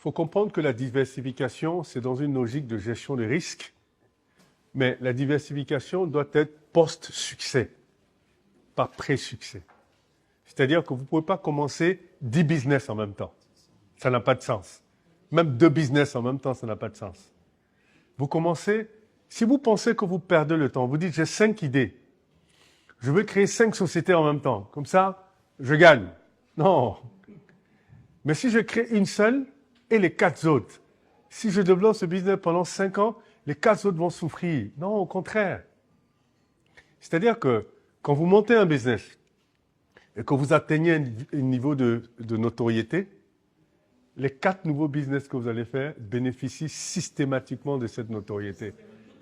faut comprendre que la diversification, c'est dans une logique de gestion des risques, mais la diversification doit être post-succès, pas pré-succès. C'est-à-dire que vous ne pouvez pas commencer 10 business en même temps. Ça n'a pas de sens. Même 2 business en même temps, ça n'a pas de sens. Vous commencez, si vous pensez que vous perdez le temps, vous dites j'ai 5 idées, je veux créer 5 sociétés en même temps, comme ça, je gagne. Non. Mais si je crée une seule et les 4 autres, si je développe ce business pendant 5 ans, les 4 autres vont souffrir. Non, au contraire. C'est-à-dire que quand vous montez un business et que vous atteignez un niveau de notoriété, les 4 nouveaux business que vous allez faire bénéficient systématiquement de cette notoriété.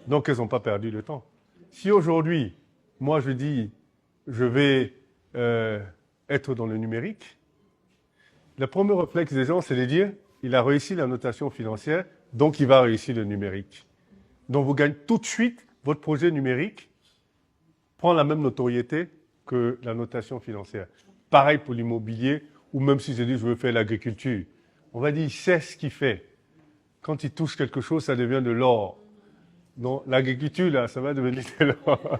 Donc, elles n'ont pas perdu le temps. Si aujourd'hui, moi je dis, je vais être dans le numérique, le premier réflexe des gens, c'est de dire, il a réussi la notation financière, donc il va réussir le numérique. Donc vous gagnez tout de suite, votre projet numérique prend la même notoriété que la notation financière. Pareil pour l'immobilier, ou même si je dis, je veux faire l'agriculture. On va dire, il sait ce qu'il fait. Quand il touche quelque chose, ça devient de l'or. Donc l'agriculture, là, ça va devenir de l'or.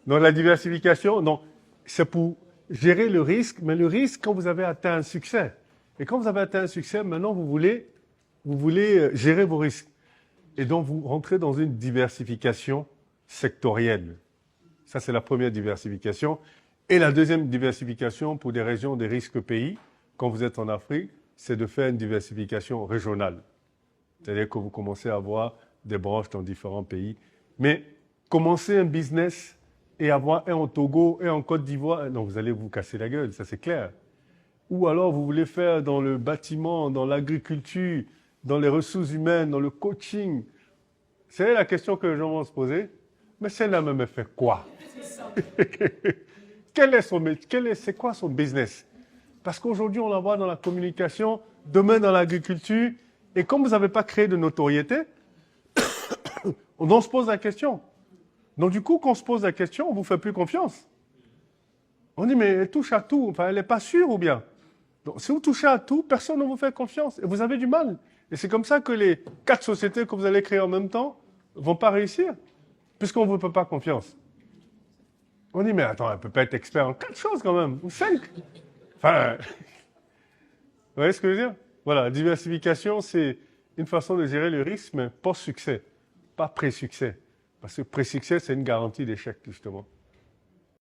Donc la diversification, donc c'est pour gérer le risque, mais le risque quand vous avez atteint un succès. Et quand vous avez atteint un succès, maintenant vous voulez gérer vos risques. Et donc vous rentrez dans une diversification sectorielle. Ça, c'est la première diversification. Et la deuxième diversification pour des régions des risques pays, quand vous êtes en Afrique, c'est de faire une diversification régionale. C'est-à-dire que vous commencez à avoir des branches dans différents pays. Mais commencer un business et avoir un au Togo et en Côte d'Ivoire, non, vous allez vous casser la gueule, ça c'est clair. Ou alors vous voulez faire dans le bâtiment, dans l'agriculture, dans les ressources humaines, dans le coaching. C'est la question que les gens vont se poser. Mais celle-là me fait quoi? C'est quoi son business? Parce qu'aujourd'hui, on la voit dans la communication, demain dans l'agriculture. Et comme vous n'avez pas créé de notoriété, on se pose la question. Donc du coup, quand on se pose la question, on ne vous fait plus confiance. On dit, mais elle touche à tout. Enfin, elle n'est pas sûre ou bien? Donc si vous touchez à tout, personne ne vous fait confiance. Et vous avez du mal. Et c'est comme ça que les 4 sociétés que vous allez créer en même temps ne vont pas réussir. Puisqu'on ne vous fait pas confiance. On dit, mais attends, elle ne peut pas être expert en 4 choses quand même. Ou 5. Enfin, vous voyez ce que je veux dire? Voilà, la diversification, c'est une façon de gérer le risque, mais post-succès, pas pré-succès. Parce que pré-succès, c'est une garantie d'échec, justement.